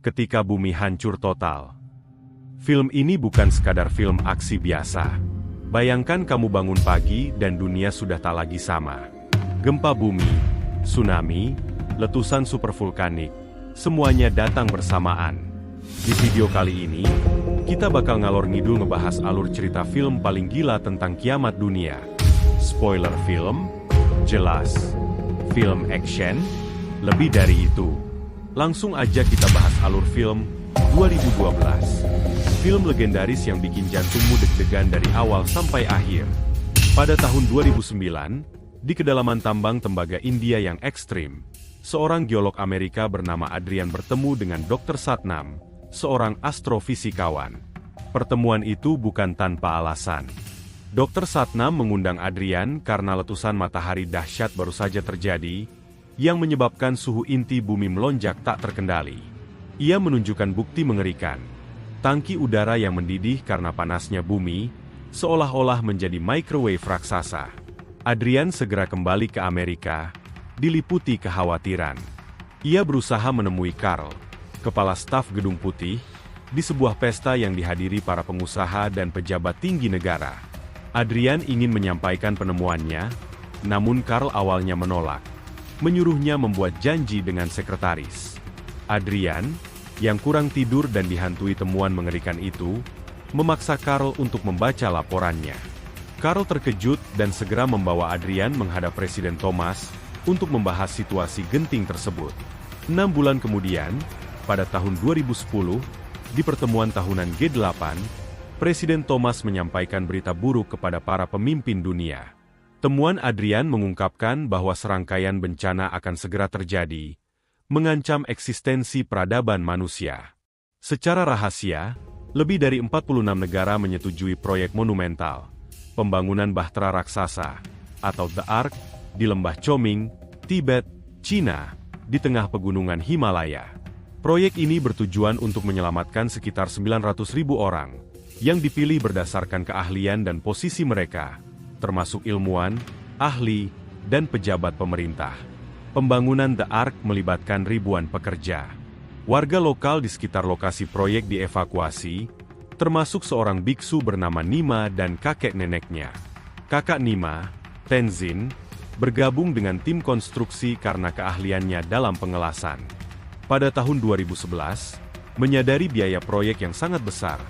Ketika Bumi Hancur Total. Film ini bukan sekadar film aksi biasa. Bayangkan kamu bangun pagi dan dunia sudah tak lagi sama. Gempa bumi, tsunami, letusan supervulkanik, semuanya datang bersamaan. Di video kali ini, kita bakal ngalor ngidul ngebahas alur cerita film paling gila tentang kiamat dunia. Spoiler film? Jelas. Film action? Lebih dari itu. Langsung aja kita bahas alur film 2012. Film legendaris yang bikin jantungmu deg-degan dari awal sampai akhir. Pada tahun 2009, di kedalaman tambang tembaga India yang ekstrim, seorang geolog Amerika bernama Adrian bertemu dengan Dr. Satnam, seorang astrofisikawan. Pertemuan itu bukan tanpa alasan. Dr. Satnam mengundang Adrian karena letusan matahari dahsyat baru saja terjadi, yang menyebabkan suhu inti bumi melonjak tak terkendali. Ia menunjukkan bukti mengerikan. Tangki udara yang mendidih karena panasnya bumi, seolah-olah menjadi microwave raksasa. Adrian segera kembali ke Amerika, diliputi kekhawatiran. Ia berusaha menemui Carl, kepala staf Gedung Putih, di sebuah pesta yang dihadiri para pengusaha dan pejabat tinggi negara. Adrian ingin menyampaikan penemuannya, namun Carl awalnya menolak, menyuruhnya membuat janji dengan sekretaris. Adrian, yang kurang tidur dan dihantui temuan mengerikan itu, memaksa Carl untuk membaca laporannya. Carl terkejut dan segera membawa Adrian menghadap Presiden Thomas untuk membahas situasi genting tersebut. 6 bulan kemudian, pada tahun 2010, di pertemuan tahunan G8, Presiden Thomas menyampaikan berita buruk kepada para pemimpin dunia. Temuan Adrian mengungkapkan bahwa serangkaian bencana akan segera terjadi, mengancam eksistensi peradaban manusia. Secara rahasia, lebih dari 46 negara menyetujui proyek monumental, pembangunan bahtera raksasa, atau The Ark, di lembah Choming, Tibet, China, di tengah pegunungan Himalaya. Proyek ini bertujuan untuk menyelamatkan sekitar 900.000 orang, yang dipilih berdasarkan keahlian dan posisi mereka, termasuk ilmuwan, ahli, dan pejabat pemerintah. Pembangunan The Ark melibatkan ribuan pekerja. Warga lokal di sekitar lokasi proyek dievakuasi, termasuk seorang biksu bernama Nima dan kakek neneknya. Kakak Nima, Tenzin, bergabung dengan tim konstruksi karena keahliannya dalam pengelasan. Pada tahun 2011, menyadari biaya proyek yang sangat besar,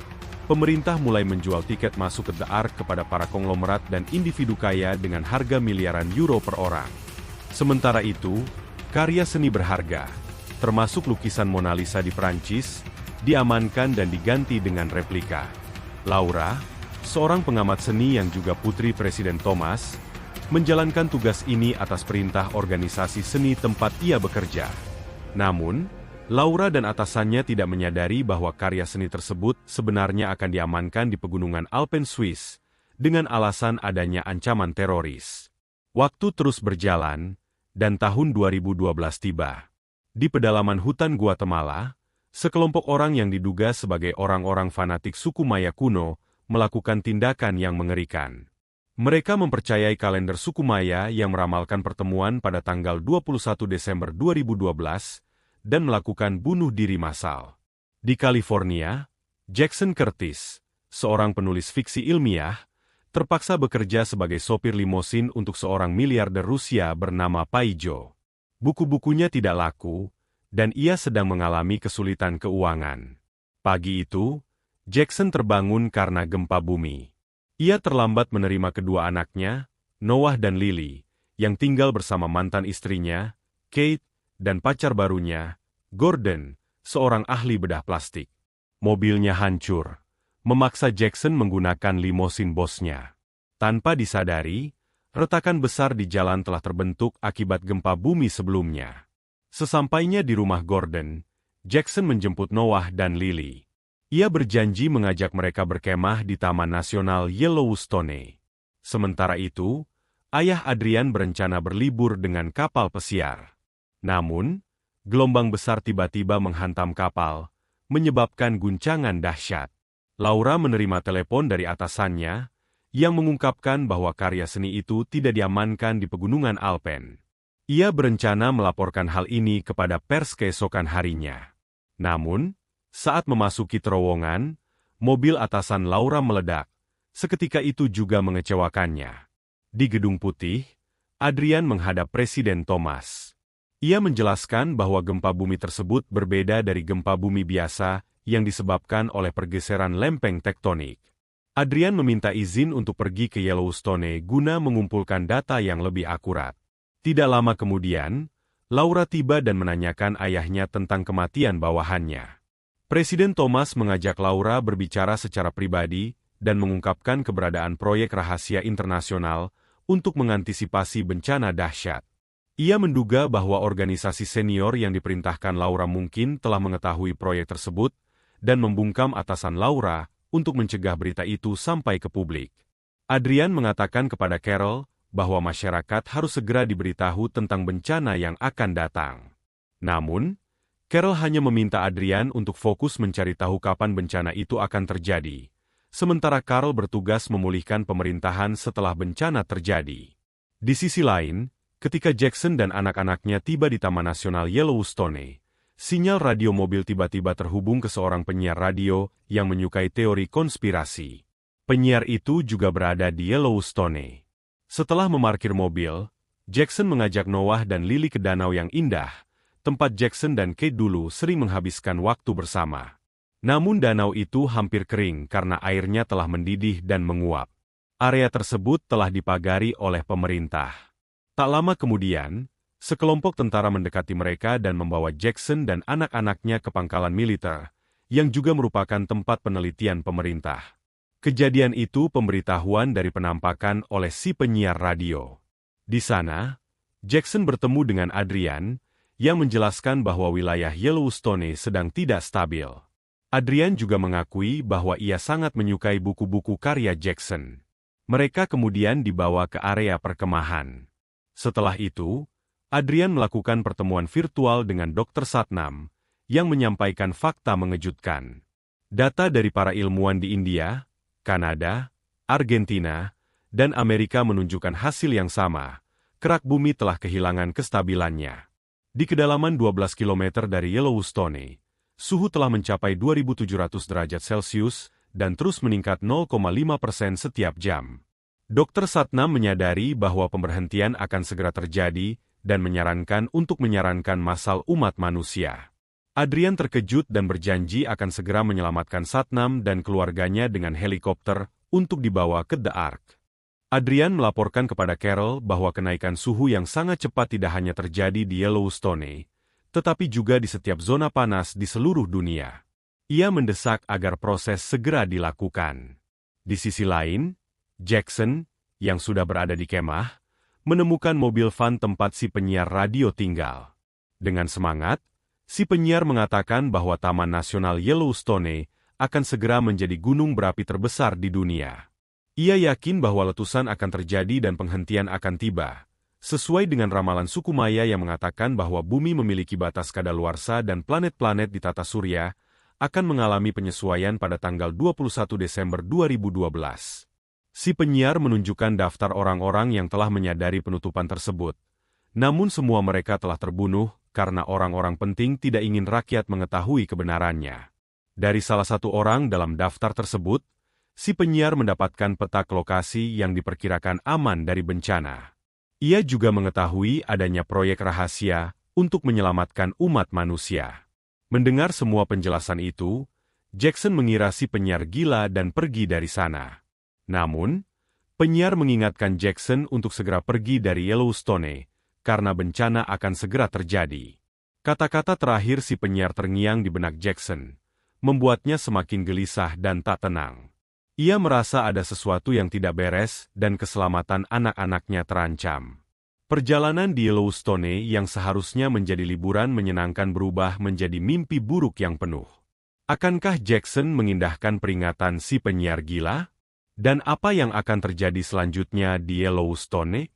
pemerintah mulai menjual tiket masuk ke The Ark kepada para konglomerat dan individu kaya dengan harga miliaran euro per orang. Sementara itu, karya seni berharga, termasuk lukisan Mona Lisa di Prancis, diamankan dan diganti dengan replika. Laura, seorang pengamat seni yang juga putri Presiden Thomas, menjalankan tugas ini atas perintah organisasi seni tempat ia bekerja. Namun, Laura dan atasannya tidak menyadari bahwa karya seni tersebut sebenarnya akan diamankan di pegunungan Alpen Swiss, dengan alasan adanya ancaman teroris. Waktu terus berjalan, dan tahun 2012 tiba. Di pedalaman hutan Guatemala, sekelompok orang yang diduga sebagai orang-orang fanatik suku Maya kuno, melakukan tindakan yang mengerikan. Mereka mempercayai kalender suku Maya yang meramalkan pertemuan pada tanggal 21 Desember 2012, dan melakukan bunuh diri massal. Di California, Jackson Curtis, seorang penulis fiksi ilmiah, terpaksa bekerja sebagai sopir limosin untuk seorang miliarder Rusia bernama Paijo. Buku-bukunya tidak laku, dan ia sedang mengalami kesulitan keuangan. Pagi itu, Jackson terbangun karena gempa bumi. Ia terlambat menerima kedua anaknya, Noah dan Lily, yang tinggal bersama mantan istrinya, Kate, dan pacar barunya, Gordon, seorang ahli bedah plastik. Mobilnya hancur, memaksa Jackson menggunakan limosin bosnya. Tanpa disadari, retakan besar di jalan telah terbentuk akibat gempa bumi sebelumnya. Sesampainya di rumah Gordon, Jackson menjemput Noah dan Lily. Ia berjanji mengajak mereka berkemah di Taman Nasional Yellowstone. Sementara itu, ayah Adrian berencana berlibur dengan kapal pesiar. Namun, gelombang besar tiba-tiba menghantam kapal, menyebabkan guncangan dahsyat. Laura menerima telepon dari atasannya, yang mengungkapkan bahwa karya seni itu tidak diamankan di pegunungan Alpen. Ia berencana melaporkan hal ini kepada pers keesokan harinya. Namun, saat memasuki terowongan, mobil atasan Laura meledak. Seketika itu juga mengecewakannya. Di Gedung Putih, Adrian menghadap Presiden Thomas. Ia menjelaskan bahwa gempa bumi tersebut berbeda dari gempa bumi biasa yang disebabkan oleh pergeseran lempeng tektonik. Adrian meminta izin untuk pergi ke Yellowstone guna mengumpulkan data yang lebih akurat. Tidak lama kemudian, Laura tiba dan menanyakan ayahnya tentang kematian bawahannya. Presiden Thomas mengajak Laura berbicara secara pribadi dan mengungkapkan keberadaan proyek rahasia internasional untuk mengantisipasi bencana dahsyat. Ia menduga bahwa organisasi senior yang diperintahkan Laura mungkin telah mengetahui proyek tersebut dan membungkam atasan Laura untuk mencegah berita itu sampai ke publik. Adrian mengatakan kepada Carol bahwa masyarakat harus segera diberitahu tentang bencana yang akan datang. Namun, Carol hanya meminta Adrian untuk fokus mencari tahu kapan bencana itu akan terjadi, sementara Carol bertugas memulihkan pemerintahan setelah bencana terjadi. Di sisi lain, ketika Jackson dan anak-anaknya tiba di Taman Nasional Yellowstone, sinyal radio mobil tiba-tiba terhubung ke seorang penyiar radio yang menyukai teori konspirasi. Penyiar itu juga berada di Yellowstone. Setelah memarkir mobil, Jackson mengajak Noah dan Lily ke danau yang indah, tempat Jackson dan Kate dulu sering menghabiskan waktu bersama. Namun danau itu hampir kering karena airnya telah mendidih dan menguap. Area tersebut telah dipagari oleh pemerintah. Tak lama kemudian, sekelompok tentara mendekati mereka dan membawa Jackson dan anak-anaknya ke pangkalan militer, yang juga merupakan tempat penelitian pemerintah. Kejadian itu pemberitahuan dari penampakan oleh si penyiar radio. Di sana, Jackson bertemu dengan Adrian, yang menjelaskan bahwa wilayah Yellowstone sedang tidak stabil. Adrian juga mengakui bahwa ia sangat menyukai buku-buku karya Jackson. Mereka kemudian dibawa ke area perkemahan. Setelah itu, Adrian melakukan pertemuan virtual dengan Dr. Satnam, yang menyampaikan fakta mengejutkan. Data dari para ilmuwan di India, Kanada, Argentina, dan Amerika menunjukkan hasil yang sama. Kerak bumi telah kehilangan kestabilannya. Di kedalaman 12 km dari Yellowstone, suhu telah mencapai 2.700 derajat Celcius dan terus meningkat 0,5% setiap jam. Dr. Satnam menyadari bahwa pemberhentian akan segera terjadi dan menyarankan untuk menyarankan masal umat manusia. Adrian terkejut dan berjanji akan segera menyelamatkan Satnam dan keluarganya dengan helikopter untuk dibawa ke The Ark. Adrian melaporkan kepada Carol bahwa kenaikan suhu yang sangat cepat tidak hanya terjadi di Yellowstone, tetapi juga di setiap zona panas di seluruh dunia. Ia mendesak agar proses segera dilakukan. Di sisi lain, Jackson, yang sudah berada di kemah, menemukan mobil van tempat si penyiar radio tinggal. Dengan semangat, si penyiar mengatakan bahwa Taman Nasional Yellowstone akan segera menjadi gunung berapi terbesar di dunia. Ia yakin bahwa letusan akan terjadi dan penghentian akan tiba, sesuai dengan ramalan suku Maya yang mengatakan bahwa bumi memiliki batas kadaluarsa dan planet-planet di tata surya akan mengalami penyesuaian pada tanggal 21 Desember 2012. Si penyiar menunjukkan daftar orang-orang yang telah menyadari penutupan tersebut, namun semua mereka telah terbunuh karena orang-orang penting tidak ingin rakyat mengetahui kebenarannya. Dari salah satu orang dalam daftar tersebut, si penyiar mendapatkan peta lokasi yang diperkirakan aman dari bencana. Ia juga mengetahui adanya proyek rahasia untuk menyelamatkan umat manusia. Mendengar semua penjelasan itu, Jackson mengira si penyiar gila dan pergi dari sana. Namun, penyiar mengingatkan Jackson untuk segera pergi dari Yellowstone, karena bencana akan segera terjadi. Kata-kata terakhir si penyiar terngiang di benak Jackson, membuatnya semakin gelisah dan tak tenang. Ia merasa ada sesuatu yang tidak beres dan keselamatan anak-anaknya terancam. Perjalanan di Yellowstone yang seharusnya menjadi liburan menyenangkan berubah menjadi mimpi buruk yang penuh. Akankah Jackson mengindahkan peringatan si penyiar gila? Dan apa yang akan terjadi selanjutnya di Yellowstone?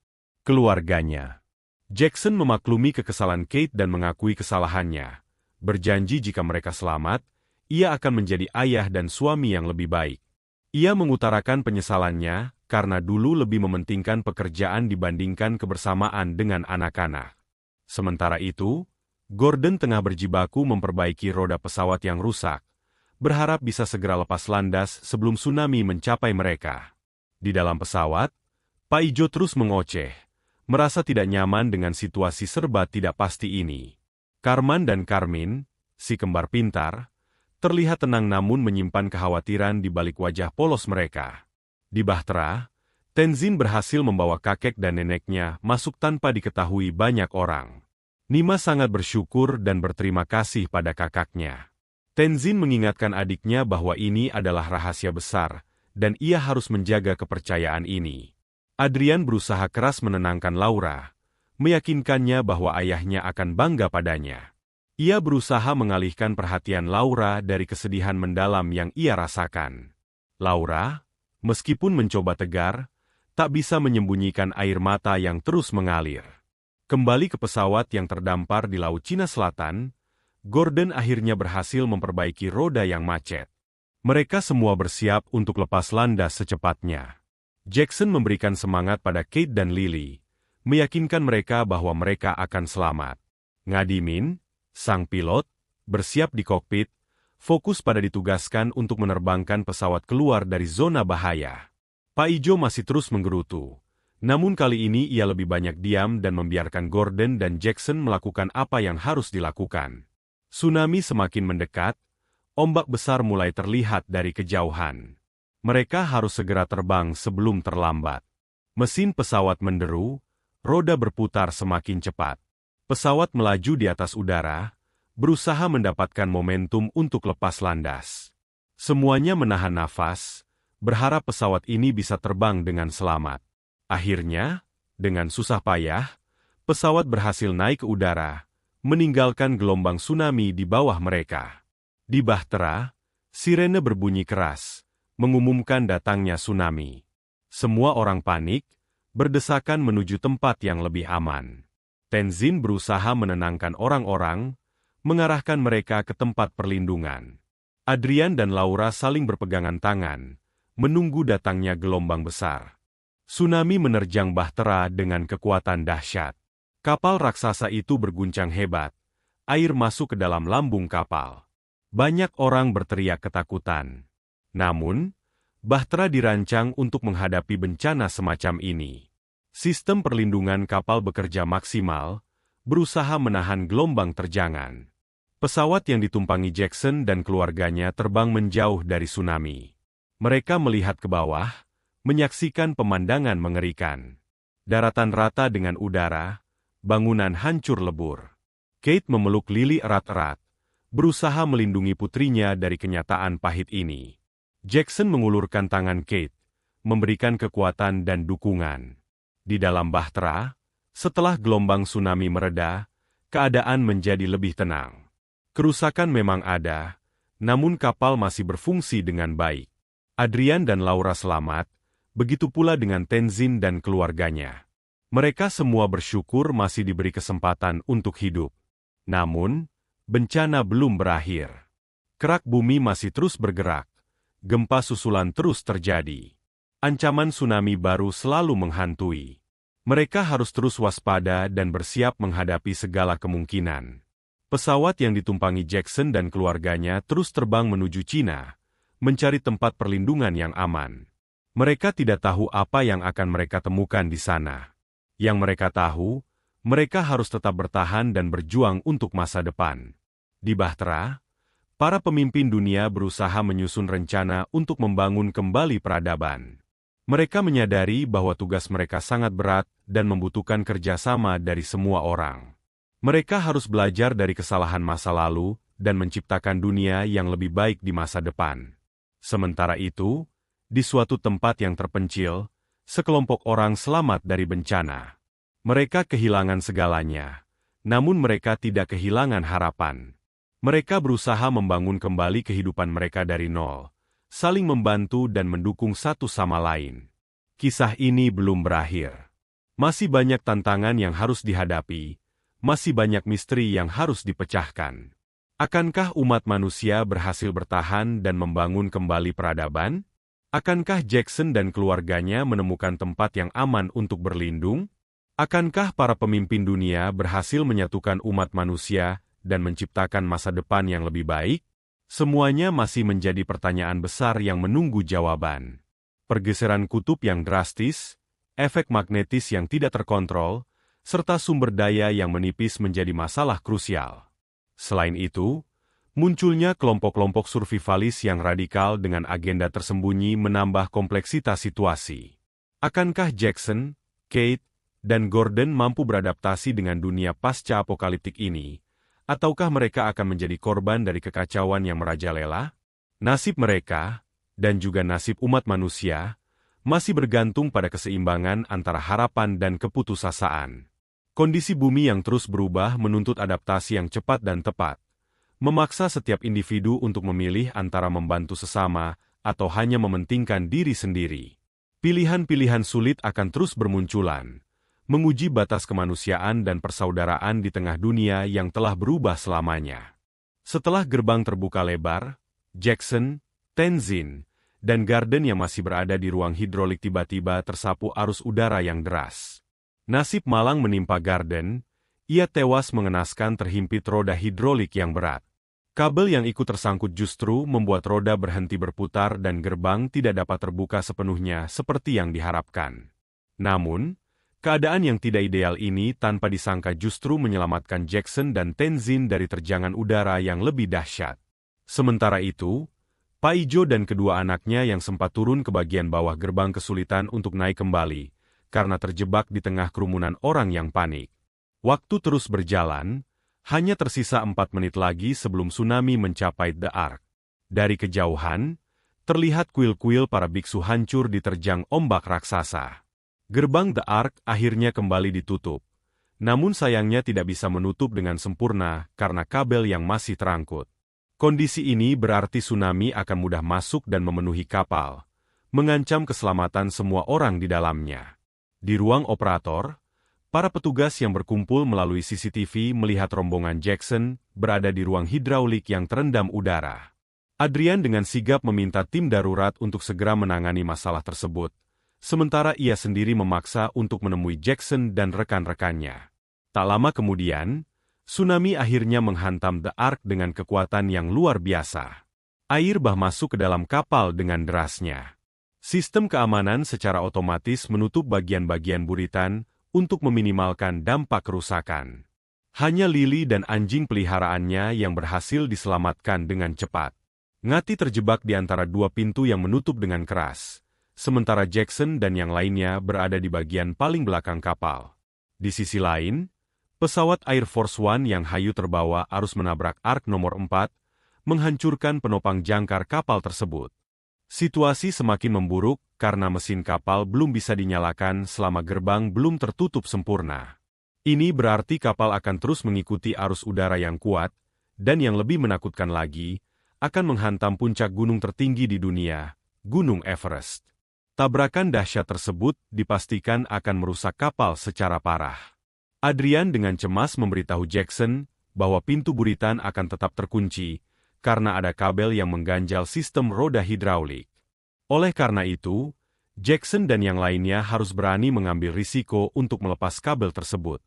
Keluarganya. Jackson memaklumi kekesalan Kate dan mengakui kesalahannya. Berjanji jika mereka selamat, ia akan menjadi ayah dan suami yang lebih baik. Ia mengutarakan penyesalannya karena dulu lebih mementingkan pekerjaan dibandingkan kebersamaan dengan anak-anak. Sementara itu, Gordon tengah berjibaku memperbaiki roda pesawat yang rusak, berharap bisa segera lepas landas sebelum tsunami mencapai mereka. Di dalam pesawat, Pak Ijo terus mengoceh, merasa tidak nyaman dengan situasi serba tidak pasti ini. Karman dan Karmin, si kembar pintar, terlihat tenang namun menyimpan kekhawatiran di balik wajah polos mereka. Di Bahtera, Tenzin berhasil membawa kakek dan neneknya masuk tanpa diketahui banyak orang. Nima sangat bersyukur dan berterima kasih pada kakaknya. Tenzin mengingatkan adiknya bahwa ini adalah rahasia besar, dan ia harus menjaga kepercayaan ini. Adrian berusaha keras menenangkan Laura, meyakinkannya bahwa ayahnya akan bangga padanya. Ia berusaha mengalihkan perhatian Laura dari kesedihan mendalam yang ia rasakan. Laura, meskipun mencoba tegar, tak bisa menyembunyikan air mata yang terus mengalir. Kembali ke pesawat yang terdampar di Laut Cina Selatan, Gordon akhirnya berhasil memperbaiki roda yang macet. Mereka semua bersiap untuk lepas landas secepatnya. Jackson memberikan semangat pada Kate dan Lily, meyakinkan mereka bahwa mereka akan selamat. Ngadimin, sang pilot, bersiap di kokpit, fokus pada ditugaskan untuk menerbangkan pesawat keluar dari zona bahaya. Pak Ijo masih terus menggerutu, namun kali ini ia lebih banyak diam dan membiarkan Gordon dan Jackson melakukan apa yang harus dilakukan. Tsunami semakin mendekat, ombak besar mulai terlihat dari kejauhan. Mereka harus segera terbang sebelum terlambat. Mesin pesawat menderu, roda berputar semakin cepat. Pesawat melaju di atas udara, berusaha mendapatkan momentum untuk lepas landas. Semuanya menahan nafas, berharap pesawat ini bisa terbang dengan selamat. Akhirnya, dengan susah payah, pesawat berhasil naik ke udara, meninggalkan gelombang tsunami di bawah mereka. Di Bahtera, sirene berbunyi keras, mengumumkan datangnya tsunami. Semua orang panik, berdesakan menuju tempat yang lebih aman. Tenzin berusaha menenangkan orang-orang, mengarahkan mereka ke tempat perlindungan. Adrian dan Laura saling berpegangan tangan, menunggu datangnya gelombang besar. Tsunami menerjang Bahtera dengan kekuatan dahsyat. Kapal raksasa itu berguncang hebat. Air masuk ke dalam lambung kapal. Banyak orang berteriak ketakutan. Namun, Bahtera dirancang untuk menghadapi bencana semacam ini. Sistem perlindungan kapal bekerja maksimal, berusaha menahan gelombang terjangan. Pesawat yang ditumpangi Jackson dan keluarganya terbang menjauh dari tsunami. Mereka melihat ke bawah, menyaksikan pemandangan mengerikan. Daratan rata dengan udara, bangunan hancur lebur. Kate memeluk Lily erat-erat, berusaha melindungi putrinya dari kenyataan pahit ini. Jackson mengulurkan tangan Kate, memberikan kekuatan dan dukungan. Di dalam Bahtera, setelah gelombang tsunami mereda, keadaan menjadi lebih tenang. Kerusakan memang ada, namun kapal masih berfungsi dengan baik. Adrian dan Laura selamat, begitu pula dengan Tenzin dan keluarganya. Mereka semua bersyukur masih diberi kesempatan untuk hidup. Namun, bencana belum berakhir. Kerak bumi masih terus bergerak. Gempa susulan terus terjadi. Ancaman tsunami baru selalu menghantui. Mereka harus terus waspada dan bersiap menghadapi segala kemungkinan. Pesawat yang ditumpangi Jackson dan keluarganya terus terbang menuju Cina, mencari tempat perlindungan yang aman. Mereka tidak tahu apa yang akan mereka temukan di sana. Yang mereka tahu, mereka harus tetap bertahan dan berjuang untuk masa depan. Di Bahtera, para pemimpin dunia berusaha menyusun rencana untuk membangun kembali peradaban. Mereka menyadari bahwa tugas mereka sangat berat dan membutuhkan kerjasama dari semua orang. Mereka harus belajar dari kesalahan masa lalu dan menciptakan dunia yang lebih baik di masa depan. Sementara itu, di suatu tempat yang terpencil, sekelompok orang selamat dari bencana. Mereka kehilangan segalanya, namun mereka tidak kehilangan harapan. Mereka berusaha membangun kembali kehidupan mereka dari nol, saling membantu dan mendukung satu sama lain. Kisah ini belum berakhir. Masih banyak tantangan yang harus dihadapi, masih banyak misteri yang harus dipecahkan. Akankah umat manusia berhasil bertahan dan membangun kembali peradaban? Akankah Jackson dan keluarganya menemukan tempat yang aman untuk berlindung? Akankah para pemimpin dunia berhasil menyatukan umat manusia dan menciptakan masa depan yang lebih baik? Semuanya masih menjadi pertanyaan besar yang menunggu jawaban. Pergeseran kutub yang drastis, efek magnetis yang tidak terkontrol, serta sumber daya yang menipis menjadi masalah krusial. Selain itu, munculnya kelompok-kelompok survivalis yang radikal dengan agenda tersembunyi menambah kompleksitas situasi. Akankah Jackson, Kate, dan Gordon mampu beradaptasi dengan dunia pasca-apokaliptik ini, ataukah mereka akan menjadi korban dari kekacauan yang merajalela? Nasib mereka, dan juga nasib umat manusia, masih bergantung pada keseimbangan antara harapan dan keputusasaan. Kondisi bumi yang terus berubah menuntut adaptasi yang cepat dan tepat, memaksa setiap individu untuk memilih antara membantu sesama atau hanya mementingkan diri sendiri. Pilihan-pilihan sulit akan terus bermunculan, menguji batas kemanusiaan dan persaudaraan di tengah dunia yang telah berubah selamanya. Setelah gerbang terbuka lebar, Jackson, Tenzin, dan Garden yang masih berada di ruang hidrolik tiba-tiba tersapu arus udara yang deras. Nasib malang menimpa Garden, ia tewas mengenaskan terhimpit roda hidrolik yang berat. Kabel yang ikut tersangkut justru membuat roda berhenti berputar dan gerbang tidak dapat terbuka sepenuhnya seperti yang diharapkan. Namun, keadaan yang tidak ideal ini tanpa disangka justru menyelamatkan Jackson dan Tenzin dari terjangan udara yang lebih dahsyat. Sementara itu, Paijo dan kedua anaknya yang sempat turun ke bagian bawah gerbang kesulitan untuk naik kembali, karena terjebak di tengah kerumunan orang yang panik. Waktu terus berjalan, hanya tersisa 4 menit lagi sebelum tsunami mencapai The Ark. Dari kejauhan, terlihat kuil-kuil para biksu hancur diterjang ombak raksasa. Gerbang The Ark akhirnya kembali ditutup, namun sayangnya tidak bisa menutup dengan sempurna karena kabel yang masih terangkut. Kondisi ini berarti tsunami akan mudah masuk dan memenuhi kapal, mengancam keselamatan semua orang di dalamnya. Di ruang operator, para petugas yang berkumpul melalui CCTV melihat rombongan Jackson berada di ruang hidraulik yang terendam udara. Adrian dengan sigap meminta tim darurat untuk segera menangani masalah tersebut, sementara ia sendiri memaksa untuk menemui Jackson dan rekan-rekannya. Tak lama kemudian, tsunami akhirnya menghantam The Ark dengan kekuatan yang luar biasa. Air bah masuk ke dalam kapal dengan derasnya. Sistem keamanan secara otomatis menutup bagian-bagian buritan untuk meminimalkan dampak kerusakan. Hanya Lily dan anjing peliharaannya yang berhasil diselamatkan dengan cepat. Ngati terjebak di antara dua pintu yang menutup dengan keras, sementara Jackson dan yang lainnya berada di bagian paling belakang kapal. Di sisi lain, pesawat Air Force One yang hayu terbawa arus menabrak Ark nomor 4, menghancurkan penopang jangkar kapal tersebut. Situasi semakin memburuk karena mesin kapal belum bisa dinyalakan selama gerbang belum tertutup sempurna. Ini berarti kapal akan terus mengikuti arus udara yang kuat, dan yang lebih menakutkan lagi, akan menghantam puncak gunung tertinggi di dunia, Gunung Everest. Tabrakan dahsyat tersebut dipastikan akan merusak kapal secara parah. Adrian dengan cemas memberitahu Jackson bahwa pintu buritan akan tetap terkunci, karena ada kabel yang mengganjal sistem roda hidraulik. Oleh karena itu, Jackson dan yang lainnya harus berani mengambil risiko untuk melepas kabel tersebut.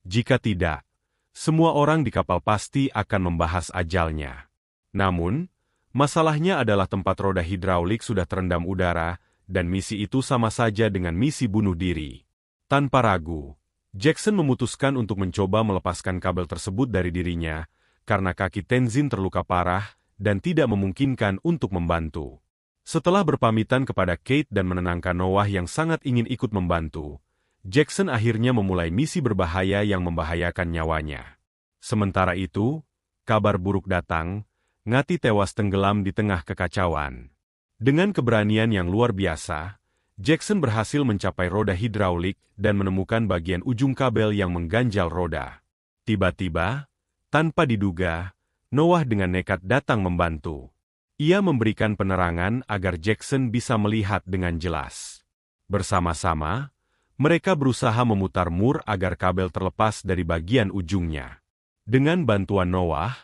Jika tidak, semua orang di kapal pasti akan membahas ajalnya. Namun, masalahnya adalah tempat roda hidraulik sudah terendam udara, dan misi itu sama saja dengan misi bunuh diri. Tanpa ragu, Jackson memutuskan untuk mencoba melepaskan kabel tersebut dari dirinya, karena kaki Tenzin terluka parah dan tidak memungkinkan untuk membantu. Setelah berpamitan kepada Kate dan menenangkan Noah yang sangat ingin ikut membantu, Jackson akhirnya memulai misi berbahaya yang membahayakan nyawanya. Sementara itu, kabar buruk datang, Ngati tewas tenggelam di tengah kekacauan. Dengan keberanian yang luar biasa, Jackson berhasil mencapai roda hidraulik dan menemukan bagian ujung kabel yang mengganjal roda. Tiba-tiba, tanpa diduga, Noah dengan nekat datang membantu. Ia memberikan penerangan agar Jackson bisa melihat dengan jelas. Bersama-sama, mereka berusaha memutar mur agar kabel terlepas dari bagian ujungnya. Dengan bantuan Noah,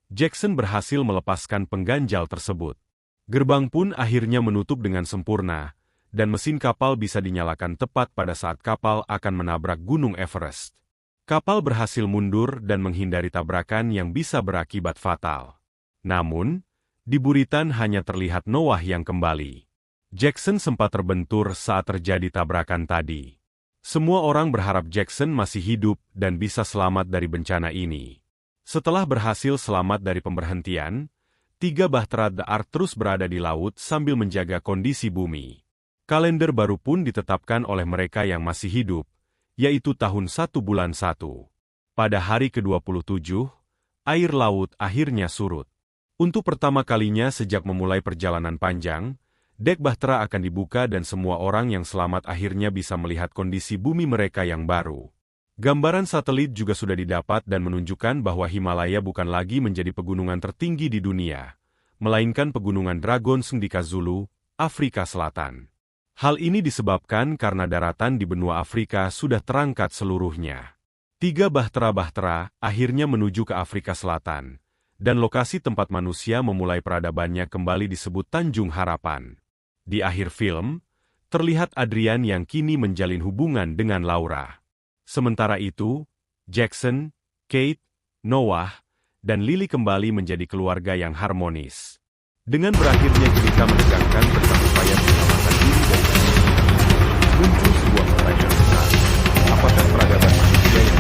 Jackson berhasil melepaskan pengganjal tersebut. Gerbang pun akhirnya menutup dengan sempurna, dan mesin kapal bisa dinyalakan tepat pada saat kapal akan menabrak Gunung Everest. Kapal berhasil mundur dan menghindari tabrakan yang bisa berakibat fatal. Namun, di buritan hanya terlihat Noah yang kembali. Jackson sempat terbentur saat terjadi tabrakan tadi. Semua orang berharap Jackson masih hidup dan bisa selamat dari bencana ini. Setelah berhasil selamat dari pemberhentian, 3 bahtera The Ark terus berada di laut sambil menjaga kondisi bumi. Kalender baru pun ditetapkan oleh mereka yang masih hidup, yaitu tahun 1 bulan 1. Pada hari ke-27, air laut akhirnya surut. Untuk pertama kalinya sejak memulai perjalanan panjang, dek bahtera akan dibuka dan semua orang yang selamat akhirnya bisa melihat kondisi bumi mereka yang baru. Gambaran satelit juga sudah didapat dan menunjukkan bahwa Himalaya bukan lagi menjadi pegunungan tertinggi di dunia, melainkan pegunungan Dragon's di KwaZulu, Afrika Selatan. Hal ini disebabkan karena daratan di benua Afrika sudah terangkat seluruhnya. 3 bahtera-bahtera akhirnya menuju ke Afrika Selatan, dan lokasi tempat manusia memulai peradabannya kembali disebut Tanjung Harapan. Di akhir film, terlihat Adrian yang kini menjalin hubungan dengan Laura. Sementara itu, Jackson, Kate, Noah, dan Lily kembali menjadi keluarga yang harmonis. Dengan berakhirnya cerita menegangkan tentang upaya menyelamatkan diri dari muncul sebuah pertanyaan besar. Apakah peradaban manusia yang